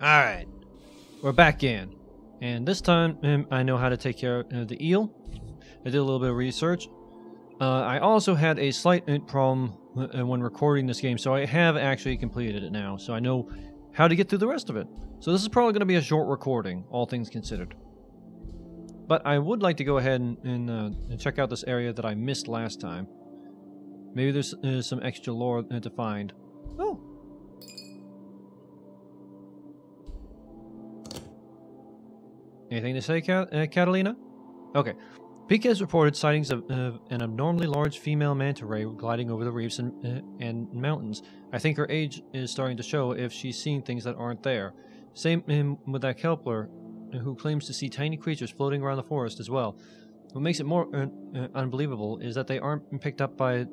Alright, we're back in. And this time, I know how to take care of the eel. I did a little bit of research. I also had a slight problem when recording this game, so I have actually completed it now. So I know how to get through the rest of it. So this is probably going to be a short recording, all things considered. But I would like to go ahead and check out this area that I missed last time. Maybe there's some extra lore to find. Oh! Anything to say, Catalina? Okay. Peak has reported sightings of an abnormally large female manta ray gliding over the reefs and mountains. I think her age is starting to show if she's seeing things that aren't there. Same with that Kepler, who claims to see tiny creatures floating around the forest as well. What makes it more unbelievable is that they aren't picked up by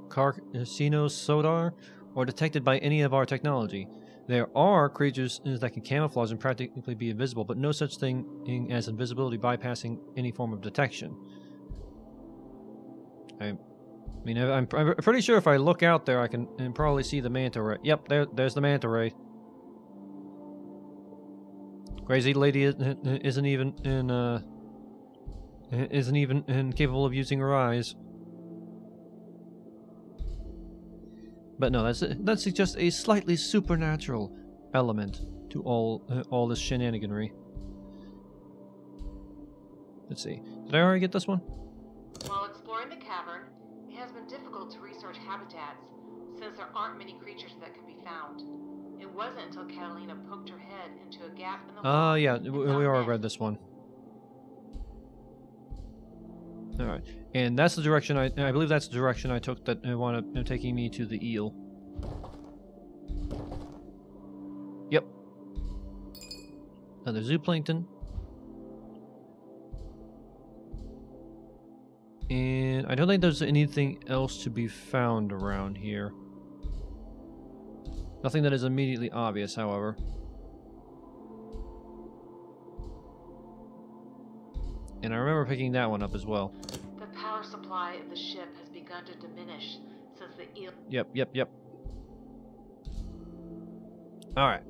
Carcino's Sodar or detected by any of our technology. There are creatures that can camouflage and practically be invisible, but no such thing as invisibility bypassing any form of detection. I mean, I'm pretty sure if I look out there, I can probably see the manta ray. Yep, there's the manta ray. Crazy lady isn't even incapable of using her eyes. But no, that's just a slightly supernatural element to all this shenaniganry. Let's see. Did I already get this one? While exploring the cavern, it has been difficult to research habitats, since there aren't many creatures that can be found. It wasn't until Catalina poked her head into a gap in the wall. Yeah, we already read this one. Alright, and that's the direction I believe that's the direction I took that wanted taking me to the eel. Yep. Another zooplankton. And I don't think there's anything else to be found around here. Nothing that is immediately obvious, however. And I remember picking that one up as well. The power supply of the ship has begun to diminish since the eel... Yep. Alright.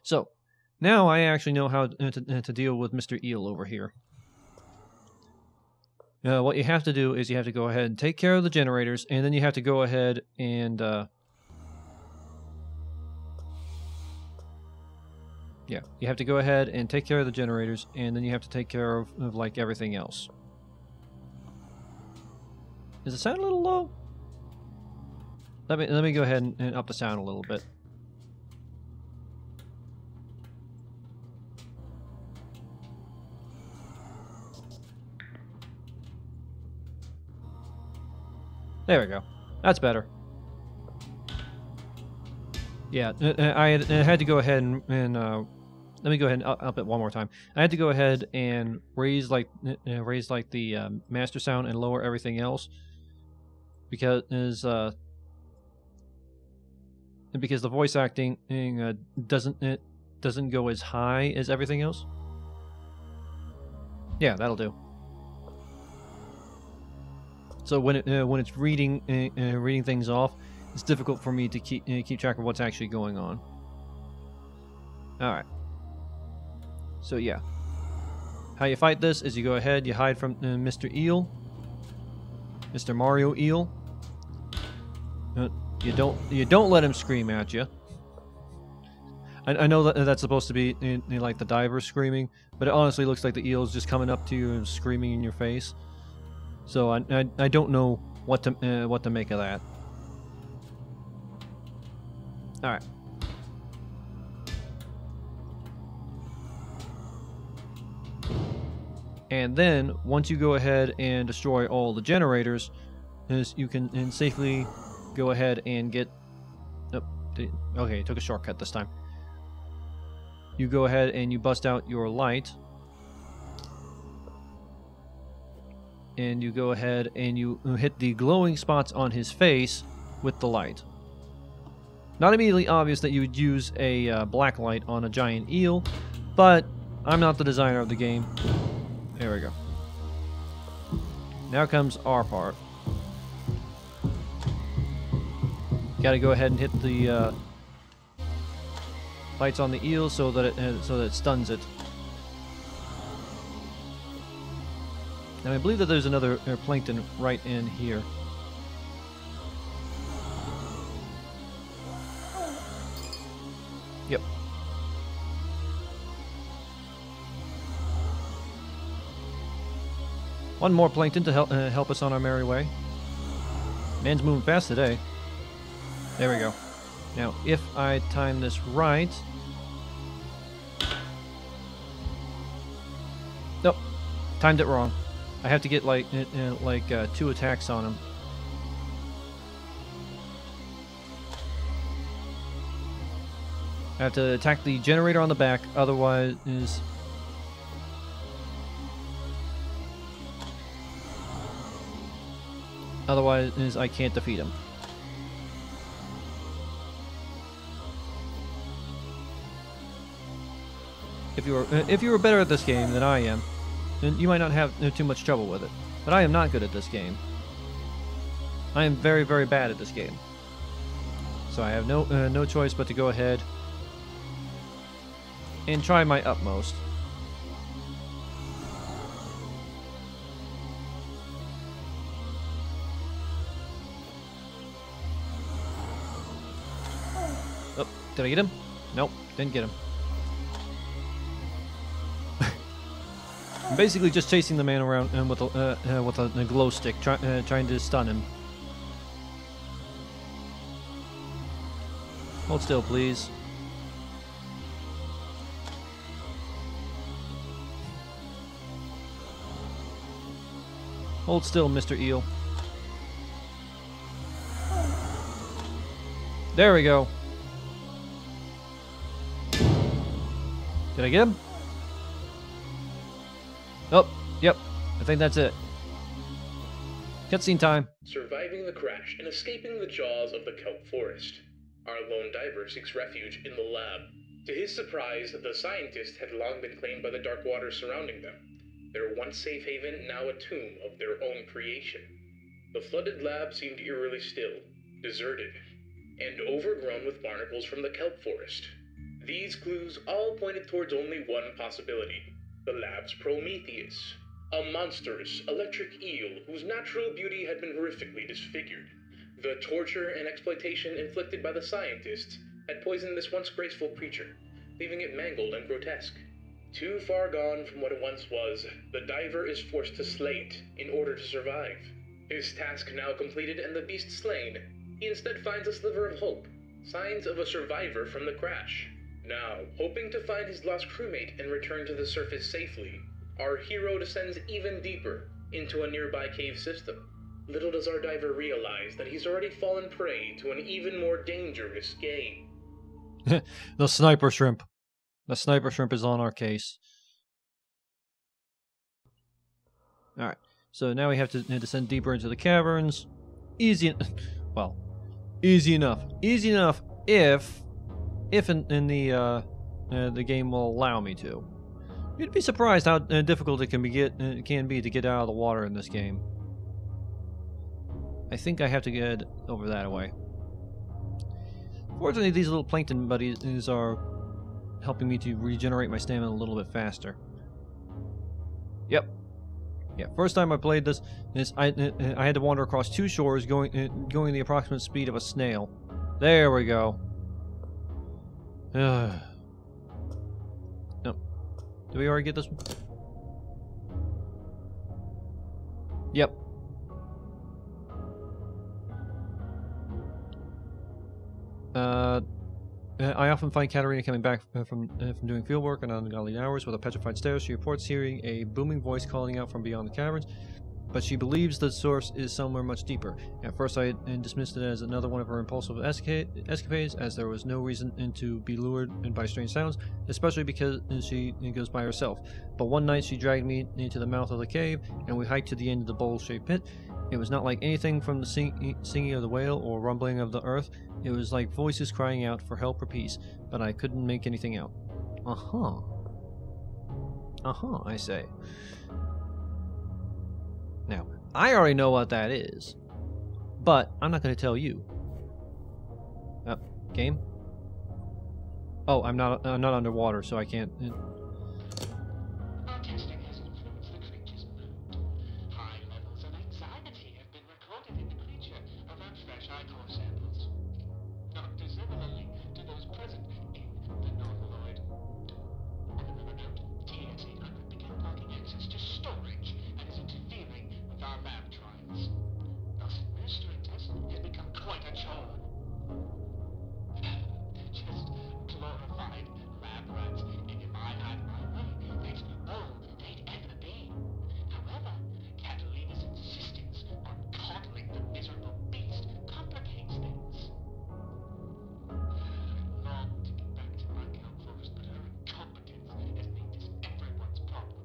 So, now I actually know how to deal with Mr. Eel over here. What you have to do is you have to go ahead and take care of the generators, and then you have to go ahead and... yeah, you have to go ahead and take care of the generators, and then you have to take care of like everything else. Is the sound a little low? Let me go ahead and up the sound a little bit. There we go. That's better. Yeah, I had to go ahead and let me go ahead and up it one more time. I had to go ahead and raise like the master sound and lower everything else because the voice acting doesn't go as high as everything else. Yeah, that'll do. So when it's reading things off, it's difficult for me to keep track of what's actually going on. All right. So yeah, how you fight this is you go ahead, you hide from Mr. Eel, Mr. Mario Eel. You don't let him scream at you. I know that's supposed to be in like the diver screaming, but it honestly looks like the eel is just coming up to you and screaming in your face. So I don't know what to make of that. All right. And then once you go ahead and destroy all the generators, you can safely go ahead and get. Oh, okay, took a shortcut this time. You go ahead and you bust out your light. And you go ahead and you hit the glowing spots on his face with the light. Not immediately obvious that you would use a black light on a giant eel, but I'm not the designer of the game. There we go. Now comes our part. Gotta go ahead and hit the bites on the eel so that it stuns it. And I believe that there's another plankton right in here. Yep. One more plankton to help us on our merry way. Man's moving fast today. There we go. Now, if I time this right... Nope. Timed it wrong. I have to get like 2 attacks on him. I have to attack the generator on the back, otherwise I can't defeat him. If you were better at this game than I am, then you might not have too much trouble with it. But I am not good at this game. I am very, very bad at this game. So I have no choice but to go ahead and try my utmost. Oh, did I get him? Nope, didn't get him. I'm basically just chasing the man around with a glow stick, trying to stun him. Hold still, please. Hold still, Mr. Eel. There we go. Did I get him? Oh, yep. I think that's it. Cutscene time. Surviving the crash and escaping the jaws of the kelp forest. Our lone diver seeks refuge in the lab. To his surprise, the scientists had long been claimed by the dark waters surrounding them. Their once safe haven, now a tomb of their own creation. The flooded lab seemed eerily still, deserted, and overgrown with barnacles from the kelp forest. These clues all pointed towards only one possibility: the lab's Prometheus, a monstrous electric eel whose natural beauty had been horrifically disfigured. The torture and exploitation inflicted by the scientists had poisoned this once graceful creature, leaving it mangled and grotesque. Too far gone from what it once was, the diver is forced to slay it in order to survive. His task now completed and the beast slain, he instead finds a sliver of hope, signs of a survivor from the crash. Now, hoping to find his lost crewmate and return to the surface safely, our hero descends even deeper into a nearby cave system. Little does our diver realize that he's already fallen prey to an even more dangerous game. The sniper shrimp. The sniper shrimp is on our case. Alright, so now we have to descend deeper into the caverns. Easy enough. Easy enough if in the game will allow me to. You'd be surprised how difficult it can be to get out of the water in this game. I think I have to get over that way. Fortunately, these little plankton buddies are helping me to regenerate my stamina a little bit faster. Yep. Yeah, first time I played this, I had to wander across 2 shores going the approximate speed of a snail. There we go. No. Did we already get this one? Yep. I often find Katerina coming back from doing fieldwork on ungodly hours with a petrified stare. She reports hearing a booming voice calling out from beyond the caverns, but she believes the source is somewhere much deeper. At first I dismissed it as another one of her impulsive escapades, as there was no reason to be lured by strange sounds, especially because she goes by herself. But one night she dragged me into the mouth of the cave, and we hiked to the end of the bowl-shaped pit. It was not like anything from the singing of the whale or rumbling of the earth. It was like voices crying out for help or peace, but I couldn't make anything out. I say. Now, I already know what that is, but I'm not going to tell you. Game? Oh, I'm not underwater, so I can't. Our testing has influenced the creature's mood. High levels of anxiety have been recorded in the creature around fresh eye core samples. Not dissimilarly to those present in the normaloid. On another note, TX-800 began blocking access to storage and is interfering with our lab trials. Thus, administering tests has become quite a chore. Just glorified lab rats, and if I had my way, that's all they'd ever be. However, Catalina's insistence on coddling the miserable beast complicates things. I long to get back to my Count Force, but her incompetence has made this everyone's problem.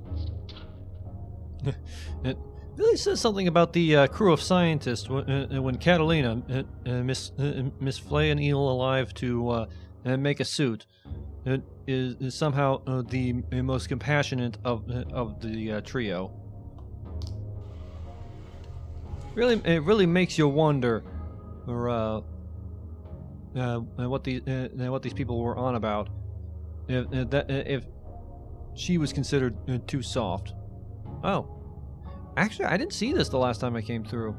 Waste of time. It really says something about the crew of scientists when Catalina Miss Flay an eel alive to make a suit. It is somehow the most compassionate of the trio. It really makes you wonder, what these people were on about. If she was considered too soft. Oh. Actually, I didn't see this the last time I came through.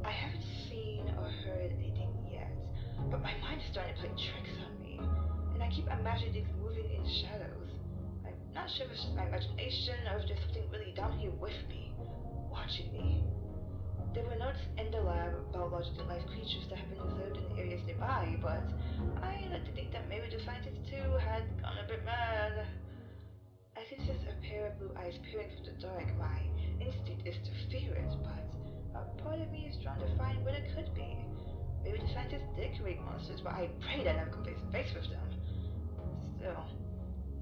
I haven't seen or heard anything yet, but my mind is starting to play tricks on me, and I keep imagining things moving in shadows. I'm not sure if it's just my imagination or if there's something really down here with me, watching me. There were notes in the lab about larger-than-life creatures that have been observed in areas nearby, but I like to think that maybe the scientists too had gone a bit mad. I see just a pair of blue eyes peering from the dark. My instinct is to fear it, but a part of me is trying to find what it could be. Maybe the scientists did create monsters, but I pray that I never come face to face with them. Still,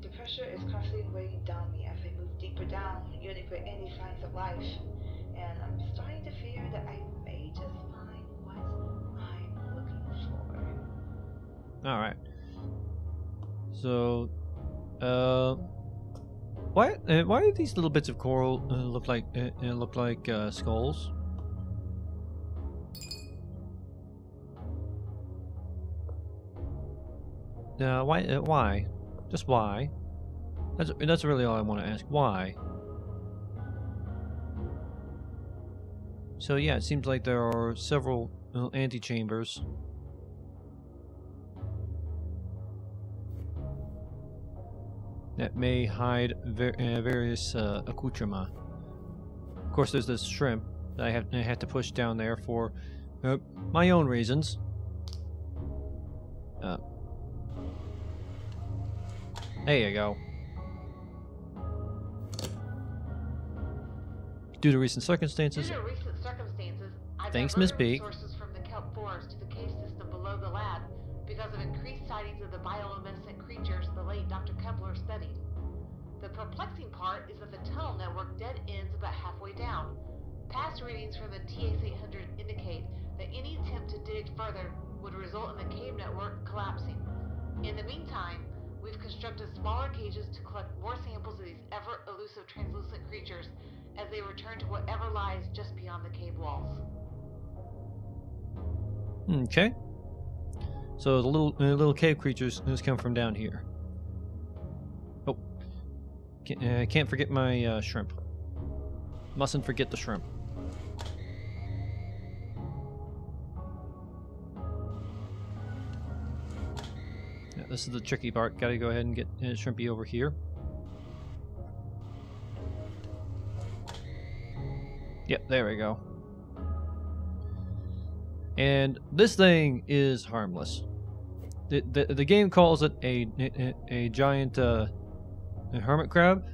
the pressure is constantly weighing down me as I move deeper down, yearning for any signs of life. And I'm starting to fear that I may just find what I'm looking for. All right. So, why do these little bits of coral look like skulls? Why? Just why? That's really all I want to ask. Why? So yeah, it seems like there are several antechambers. That may hide various accoutrements. Of course, there's this shrimp that I had to push down there for my own reasons. There you go. Due to recent circumstances. Due to recent circumstances, I've Thanks, Miss diverted B. resources from the kelp forest to the cave system below the lab because of increased sightings of the bioluminescent creatures the late Dr. Kepler studied. The perplexing part is that the tunnel network dead ends about halfway down. Past readings from the TX-800 indicate that any attempt to dig further would result in the cave network collapsing. In the meantime, we've constructed smaller cages to collect more samples of these ever-elusive translucent creatures as they return to whatever lies just beyond the cave walls. Okay. So the little cave creatures just come from down here. Oh, can't forget my shrimp. Mustn't forget the shrimp. Yeah, this is the tricky part. Gotta go ahead and get Shrimpy over here. Yep, there we go. And this thing is harmless. The game calls it a giant hermit crab.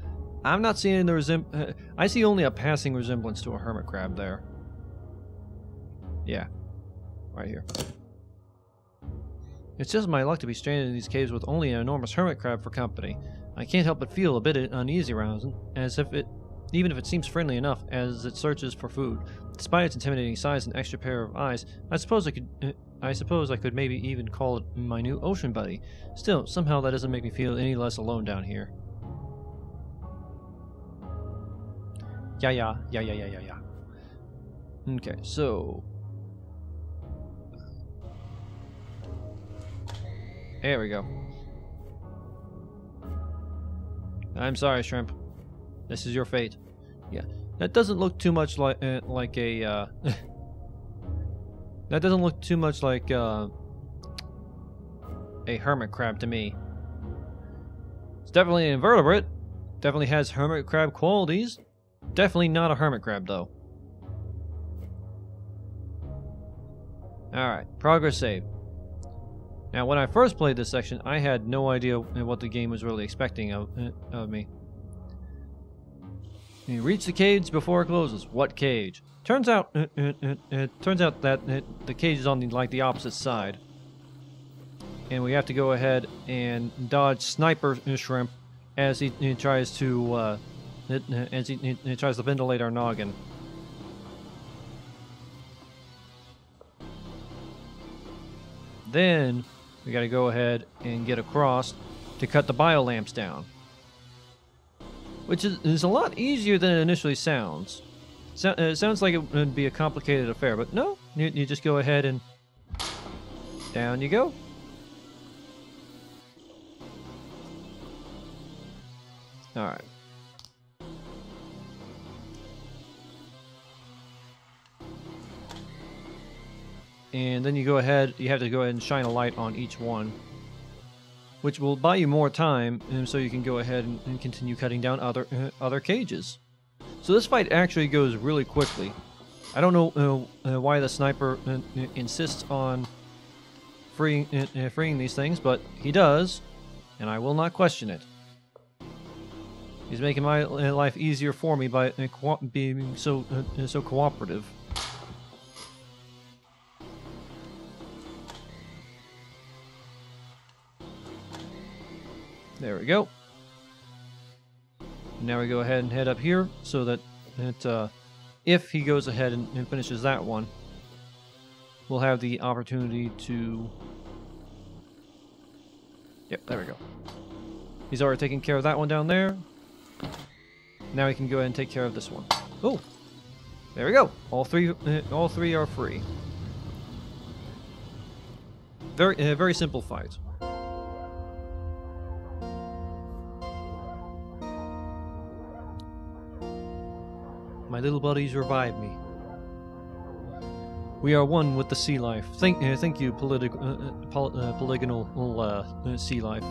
I'm not seeing the I see only a passing resemblance to a hermit crab there. Yeah, right here. It's just my luck to be stranded in these caves with only an enormous hermit crab for company. I can't help but feel a bit uneasy around it, as if even if it seems friendly enough as it searches for food. Despite its intimidating size and extra pair of eyes, I suppose I could maybe even call it my new ocean buddy. Still, somehow that doesn't make me feel any less alone down here. Yeah. Okay, so there we go. I'm sorry, Shrimp. This is your fate. Yeah, that doesn't look too much like a that doesn't look too much like a hermit crab to me. It's definitely an invertebrate. Definitely has hermit crab qualities. Definitely not a hermit crab though. Alright, progress saved. Now, when I first played this section, I had no idea what the game was really expecting of me. You reach the cage before it closes. What cage? Turns out that the cage is on the opposite side, and we have to go ahead and dodge Sniper Shrimp as he tries to he tries to ventilate our noggin. Then we got to go ahead and get across to cut the biolamps down, which is a lot easier than it initially sounds. It sounds like it would be a complicated affair, but no, you just go ahead and down you go. Alright. And then you have to go ahead and shine a light on each one, which will buy you more time, and so you can go ahead and continue cutting down other cages. So this fight actually goes really quickly. I don't know why the sniper insists on freeing these things, but he does, and I will not question it. He's making my life easier for me by being so cooperative. There we go. Now we go ahead and head up here so that if he goes ahead and finishes that one, we'll have the opportunity to... Yep, there we go. He's already taken care of that one down there. Now we can go ahead and take care of this one. Oh, there we go. All three are free. Very simple fight. My little buddies revive me. We are one with the sea life. Thank you, polygonal sea life.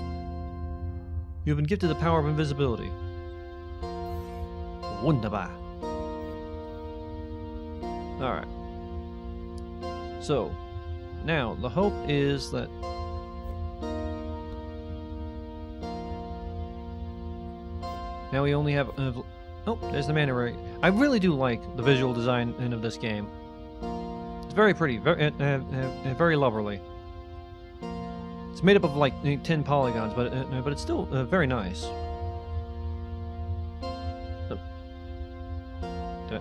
You have been gifted the power of invisibility. Wunderbar. Alright. So, now, the hope is that... Now we only have... oh, there's the manta ray. I really do like the visual design of this game. It's very pretty, very lovely. It's made up of like 10 polygons, but it's still very nice.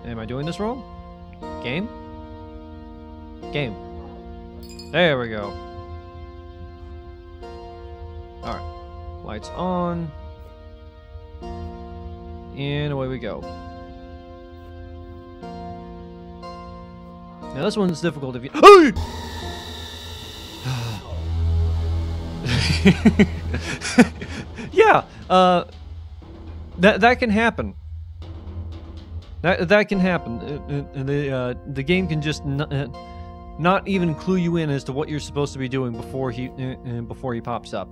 Am I doing this wrong? Game? Game. There we go. Alright. Lights on. And away we go. Now this one's difficult if you... Yeah, that can happen. That can happen. The game can just not even clue you in as to what you're supposed to be doing before he pops up.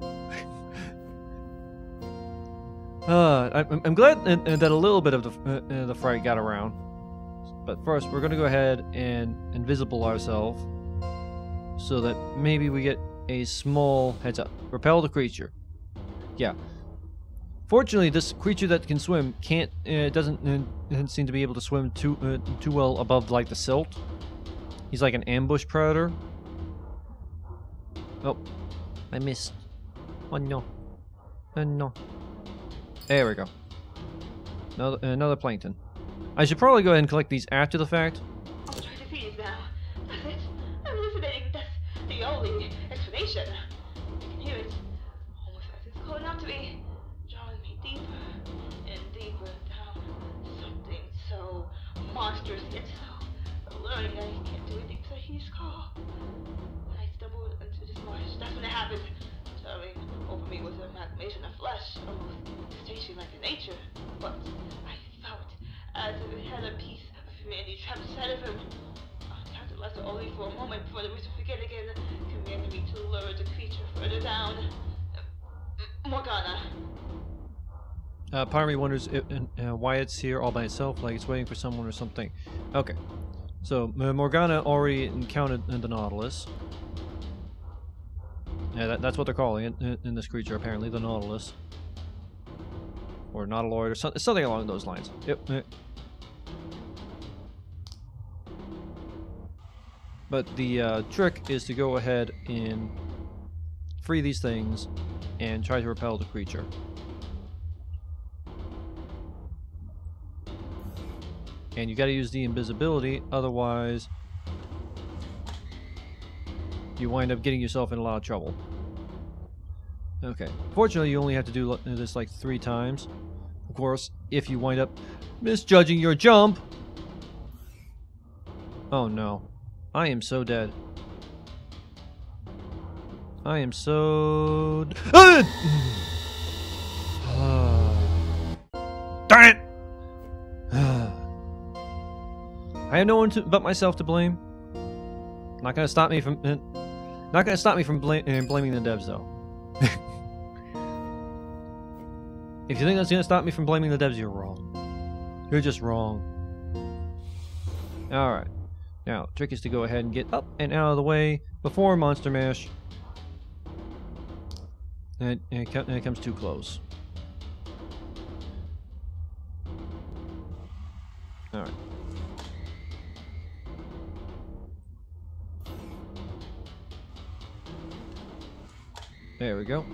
I'm glad that a little bit of the fright got around. But first, we're gonna go ahead and invisible ourselves so that maybe we get a small heads up. Repel the creature. Yeah. Fortunately, this creature that can swim doesn't seem to be able to swim too well above like the silt. He's like an ambush predator. Oh, I missed. Oh no. Oh no. There we go. Another plankton. I should probably go ahead and collect these after the fact. I'll try to feed now. That's it. I'm hallucinating. That's the only explanation. I can hear it. Almost as it's calling out to me. Drawing me deeper and deeper down. Something so monstrous yet so knowing I can't do anything because I hear his call. I stumbled into this marsh. That's when it happened. Towering over me was an amalgamation of flesh, almost station like in nature. But I felt as if it had a piece of humanity trapped inside of him. It lasted only for a moment before the witch would begin again, commanding me to lure the creature further down. Morgana. Part of me wonders why it's here all by itself, like it's waiting for someone or something. Okay, so Morgana already encountered the Nautilus. Yeah, that's what they're calling it in this creature, apparently, the Nautilus. Or Nautiloid, or something along those lines. Yep. But the trick is to go ahead and free these things and try to repel the creature. And you gotta use the invisibility, otherwise you wind up getting yourself in a lot of trouble. Okay. Fortunately, you only have to do this like 3 times. Of course, if you wind up misjudging your jump... Oh no. I am so dead. I am so... Darn it! I have no one but myself to blame. Not gonna stop me from blaming the devs, though. If you think that's gonna stop me from blaming the devs, you're wrong. You're just wrong. All right. Now, trick is to go ahead and get up and out of the way before Monster Mash. And it comes too close. Alright. There we go.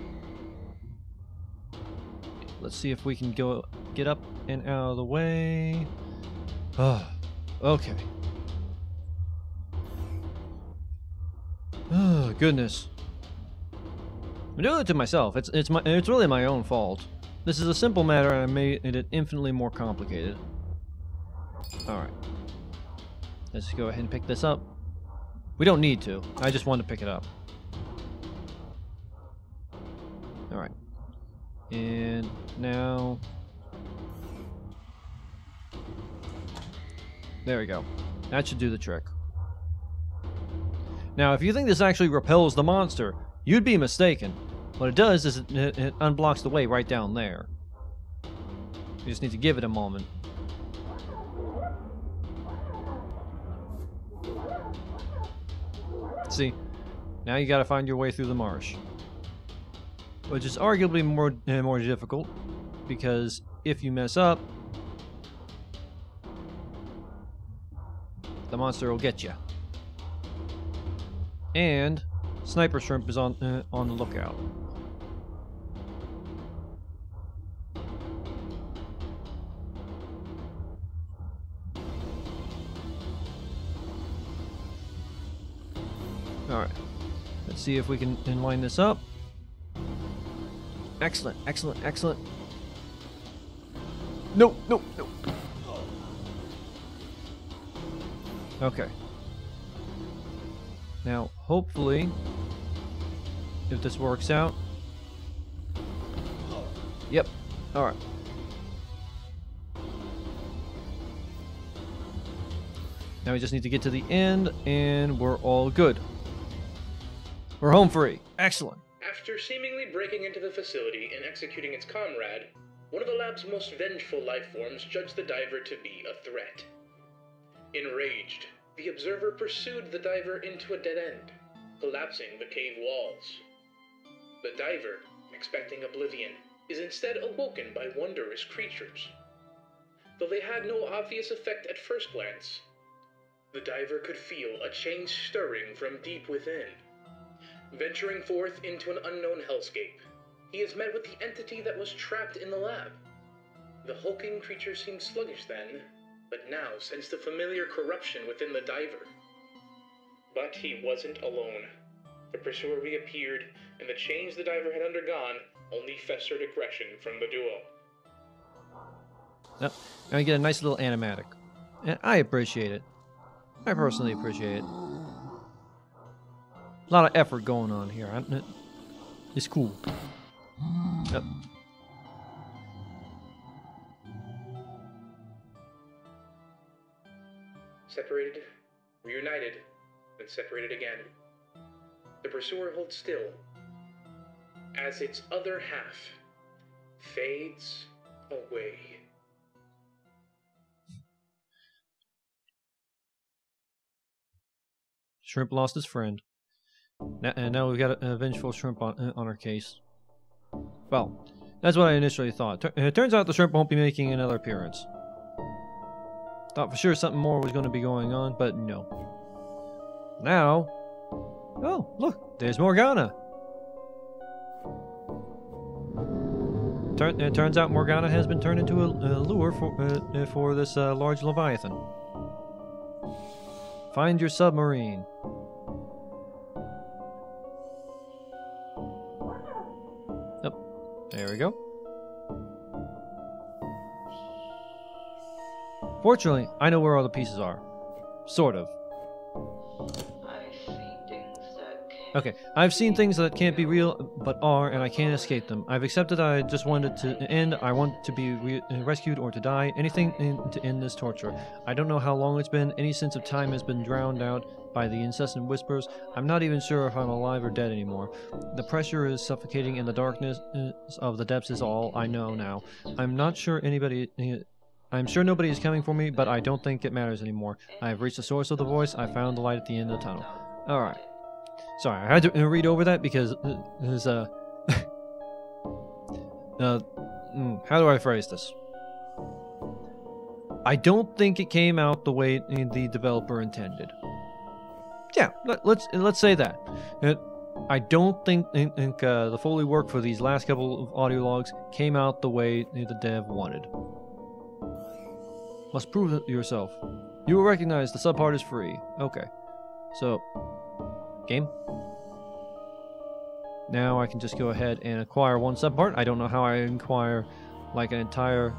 Let's see if we can get up and out of the way. Oh, okay. Oh goodness! I'm doing it to myself. It's really my own fault. This is a simple matter, and I made it infinitely more complicated. All right, let's go ahead and pick this up. We don't need to. I just wanted to pick it up. All right, and now there we go. That should do the trick. Now, if you think this actually repels the monster, you'd be mistaken. What it does is it unblocks the way right down there. You just need to give it a moment. See, now you gotta find your way through the marsh. Which is arguably more difficult, because if you mess up, the monster will get you. And Sniper Shrimp is on the lookout. Alright. Let's see if we can line this up. Excellent, excellent, excellent. No, no, no. Okay. Now, hopefully, if this works out. Yep. Alright. Now we just need to get to the end, and we're all good. We're home free. Excellent. After seemingly breaking into the facility and executing its comrade, one of the lab's most vengeful life forms judged the diver to be a threat. Enraged, the observer pursued the diver into a dead end, collapsing the cave walls. The diver, expecting oblivion, is instead awoken by wondrous creatures. Though they had no obvious effect at first glance, the diver could feel a change stirring from deep within. Venturing forth into an unknown hellscape, he is met with the entity that was trapped in the lab. The hulking creature seemed sluggish then, but now sensed the familiar corruption within the diver. But he wasn't alone. The pursuer reappeared, and the change the diver had undergone only festered aggression from the duo. Yep. Now you get a nice little animatic. And I appreciate it. I personally appreciate it. A lot of effort going on here. It's cool. Yep. Separated, reunited, then separated again. The pursuer holds still, as its other half fades away. Shrimp lost his friend. And now we've got a vengeful shrimp on our case. Well, that's what I initially thought. It turns out the shrimp won't be making another appearance. Thought for sure something more was going to be going on, but no. Now... Oh, look, there's Morgana. It turns out Morgana has been turned into a lure for this large Leviathan. Find your submarine. There we go. Fortunately, I know where all the pieces are. Sort of. Okay, I've seen things that can't be real, but are, and I can't escape them. I've accepted I just wanted to end. I want to be rescued or to die. Anything to end this torture. I don't know how long it's been. Any sense of time has been drowned out by the incessant whispers. I'm not even sure if I'm alive or dead anymore. The pressure is suffocating, and the darkness of the depths is all I know now. I'm sure nobody is coming for me, but I don't think it matters anymore. I have reached the source of the voice. I found the light at the end of the tunnel. Alright. Sorry, I had to read over that because there's how do I phrase this? I don't think it came out the way the developer intended. Yeah, let's say that. I don't think the Foley work for these last couple of audio logs came out the way the dev wanted. Must prove it yourself. You will recognize the subpart is free. Okay. So, game. Now I can just go ahead and acquire one subpart. I don't know how I acquire like an entire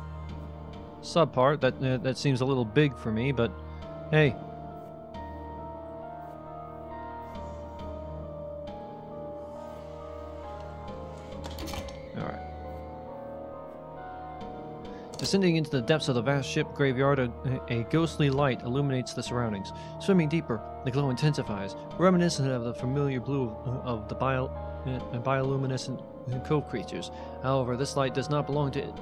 subpart. That seems a little big for me, but hey. Alright. Descending into the depths of the vast ship graveyard, a ghostly light illuminates the surroundings. Swimming deeper, the glow intensifies, reminiscent of the familiar blue of the bioluminescent cove creatures. However, this light does not belong to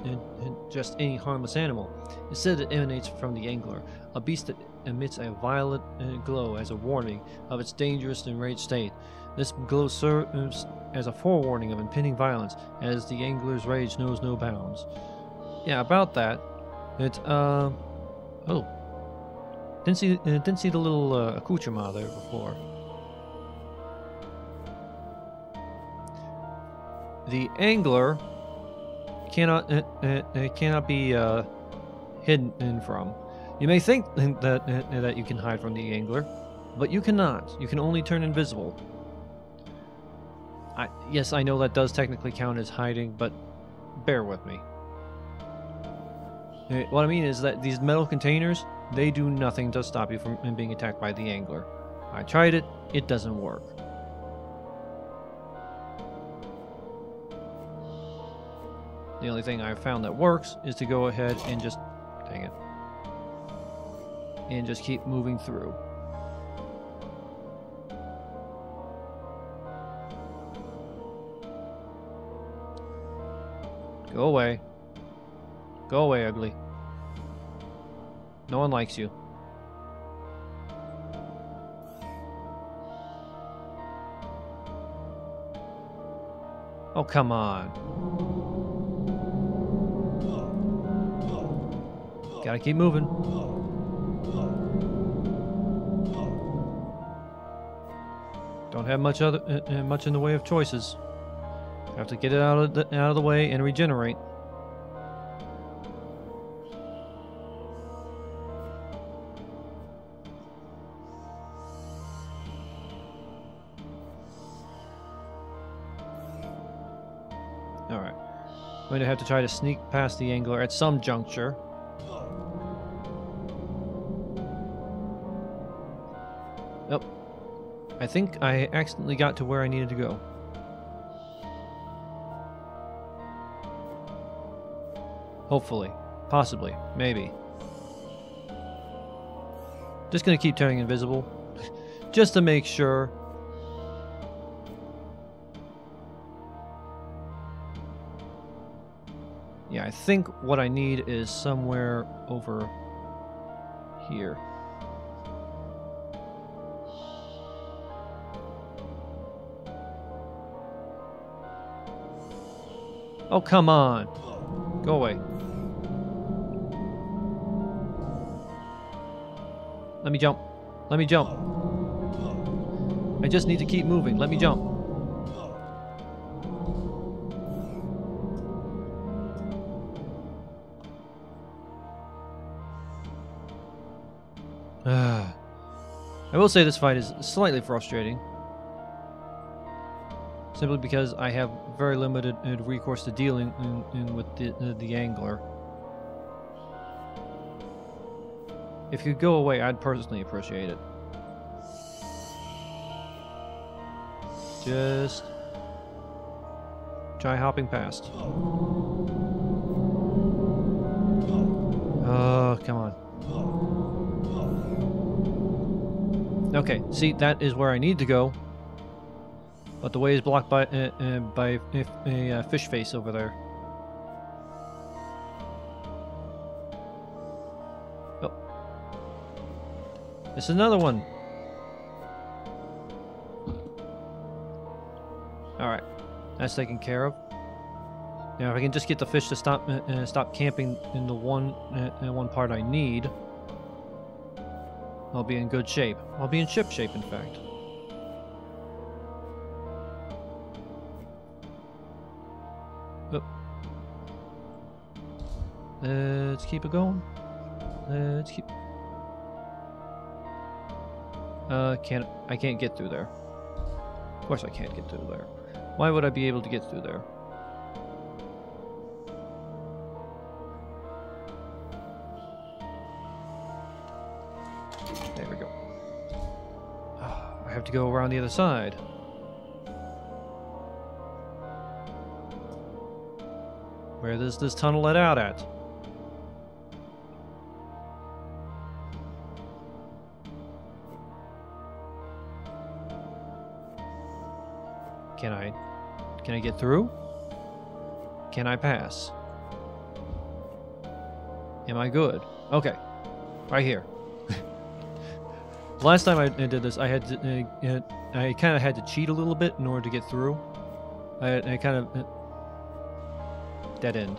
just any harmless animal. Instead, it emanates from the angler, a beast that emits a violet glow as a warning of its dangerous enraged state. This glow serves as a forewarning of impending violence, as the angler's rage knows no bounds. Yeah, about that. Oh, didn't see the little accoutrement there before. The angler cannot be hidden from. You may think that you can hide from the angler, but you cannot. You can only turn invisible. Yes, I know that does technically count as hiding, but bear with me. What I mean is that these metal containers, they do nothing to stop you from being attacked by the angler. I tried it, it doesn't work. The only thing I've found that works is to go ahead and just, dang it, and just keep moving through. Go away. Go away, ugly. No one likes you. Oh, come on. Gotta keep moving. Don't have much in the way of choices. Have to get it out of the way and regenerate. Alright. I'm going to have to try to sneak past the angler at some juncture. Oh, I think I accidentally got to where I needed to go. Hopefully. Possibly. Maybe. Just gonna keep turning invisible. Just to make sure. Yeah, I think what I need is somewhere over here. Oh, come on. Go away. Let me jump. Let me jump. I just need to keep moving. Let me jump. I will say this fight is slightly frustrating. Simply because I have very limited recourse to dealing with the angler. If you go away, I'd personally appreciate it. Just try hopping past. Oh, come on. Okay, see, that is where I need to go. But the way is blocked by a fish face over there. Oh. It's another one. Alright. That's taken care of. Now, if I can just get the fish to stop camping in the one part I need, I'll be in good shape. I'll be in ship shape, in fact. Oh. Let's keep it going. Let's keep... I can't get through there. Of course I can't get through there. Why would I be able to get through there? There we go. I have to go around the other side. Where does this tunnel let out at? Can I get through? Can I pass? Am I good? Okay. Right here. Last time I did this, I had to, I kind of had to cheat a little bit in order to get through. I kind of dead end.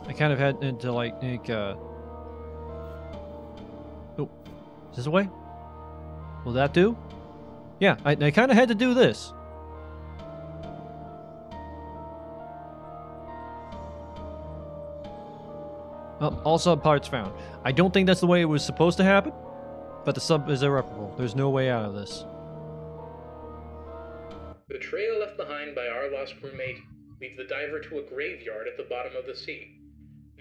I kind of had to like oh, is this a way? Will that do? Yeah, I kind of had to do this. Well, all sub parts found. I don't think that's the way it was supposed to happen, but the sub is irreparable. There's no way out of this. The trail left behind by our lost crewmate leads the diver to a graveyard at the bottom of the sea.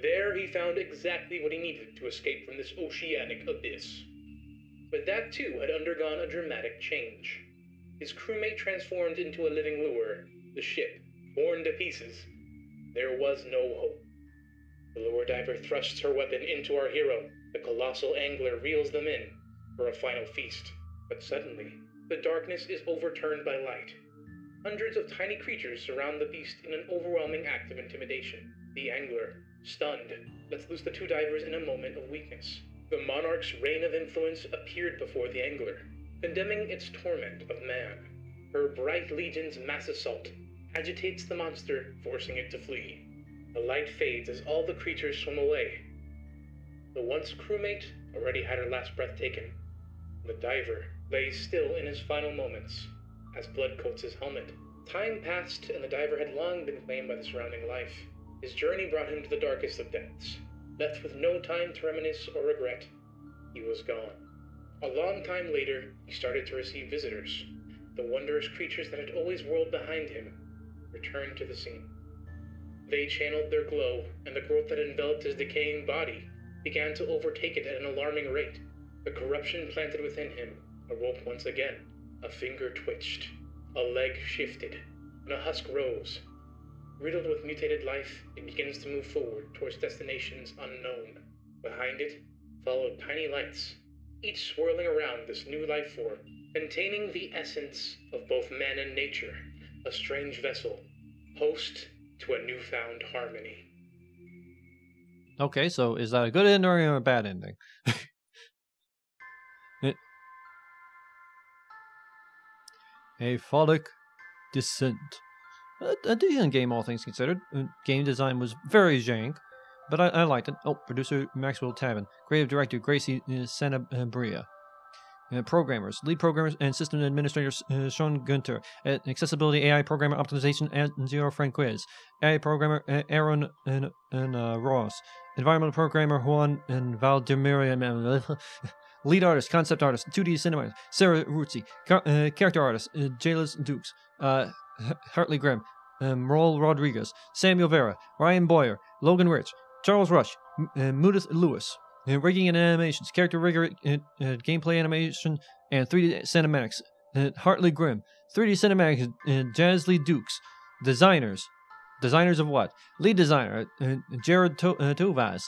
There he found exactly what he needed to escape from this oceanic abyss. But that too had undergone a dramatic change. His crewmate transformed into a living lure, the ship, torn to pieces. There was no hope. The lure diver thrusts her weapon into our hero. The colossal angler reels them in for a final feast. But suddenly, the darkness is overturned by light. Hundreds of tiny creatures surround the beast in an overwhelming act of intimidation. The angler, stunned, lets loose the two divers in a moment of weakness. The monarch's reign of influence appeared before the angler, condemning its torment of man. Her bright legion's mass assault agitates the monster, forcing it to flee. The light fades as all the creatures swim away. The once crewmate already had her last breath taken. The diver lays still in his final moments, as blood coats his helmet. Time passed, and the diver had long been claimed by the surrounding life. His journey brought him to the darkest of depths. Left with no time to reminisce or regret, he was gone. A long time later, he started to receive visitors. The wondrous creatures that had always whirled behind him returned to the scene. They channeled their glow, and the growth that enveloped his decaying body began to overtake it at an alarming rate. The corruption planted within him awoke once again. A finger twitched, a leg shifted, and a husk rose. Riddled with mutated life, it begins to move forward towards destinations unknown. Behind it followed tiny lights, each swirling around this new life form, containing the essence of both man and nature, a strange vessel, host to a newfound harmony. Okay, so is that a good ending or a bad ending? Aphotic Descent. A decent game, all things considered. Game design was very jank, but I liked it. Oh, producer Maxwell Tavin. Creative director Gracie Sanabria. Programmers, lead programmers and system administrators Sean Gunter. Accessibility AI programmer optimization Zero Franquez. AI programmer Aaron and Ross. Environmental programmer Juan and Valdemir. Lead artist, concept artist, 2D cinema, Sarah Ruzzi. Character artist, Jalis Dukes. Hartley Grimm. Raul Rodriguez. Samuel Vera. Ryan Boyer. Logan Rich. Charles Rush. Mudith Lewis. Rigging and animations, character rigor, gameplay animation, and 3D cinematics. Hartley Grimm, 3D cinematics, Jazly Dukes. Designers of what? Lead designer, Jared Tovaz.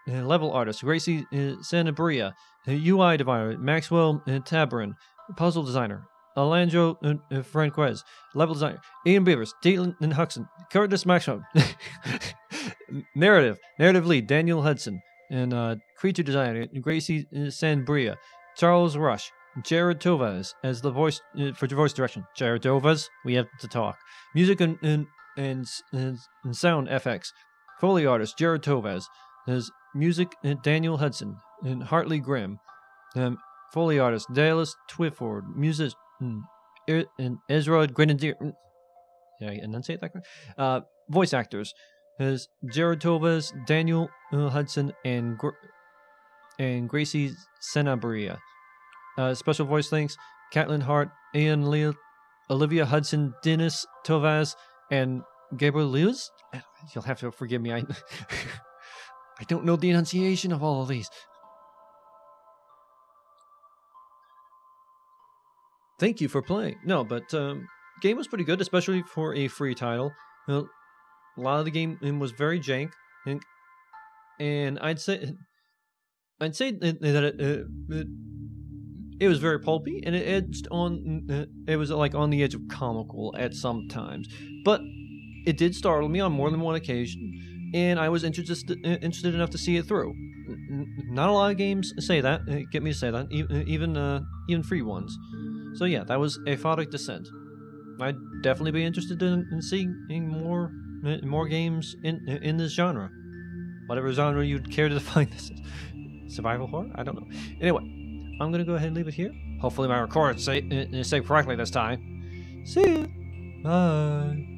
Level artist, Gracie Sanabria. UI designer, Maxwell Tabarin. Puzzle designer, Alejandro Franquez. Level designer, Ian Beavers, Dayton Huxon. Curtis Maxwell. Narrative lead, Daniel Hudson. And creature designer Gracie Sanbria, Charles Rush, Jared Tovaz as the voice for voice direction. Jared Tovaz, we have to talk. Music and sound FX. Foley artist Jared Tovaz. As music Daniel Hudson and Hartley Grimm. Foley artist Dallas Twyford. Music and Ezra Grenadier. Did I enunciate that correct? Voice actors as Jared Tovaz, Daniel Hudson, and Gracie Sanabria. Special voice thanks Caitlin Hart, Ian Leal, Olivia Hudson, Dennis Tovaz, and Gabriel Lewis. You'll have to forgive me. I don't know the enunciation of all of these. Thank you for playing. No, but game was pretty good, especially for a free title. A lot of the game was very jank, and I'd say that it was very pulpy, and it edged on. It was like on the edge of comical at some times, but it did startle me on more than one occasion, and I was interested enough to see it through. Not a lot of games say that, get me to say that, even free ones. So yeah, that was Aphotic Descent. I'd definitely be interested in seeing more games in this genre. Whatever genre you'd care to define this as. Survival horror? I don't know. Anyway, I'm going to go ahead and leave it here. Hopefully my records say correctly this time. See ya! Bye!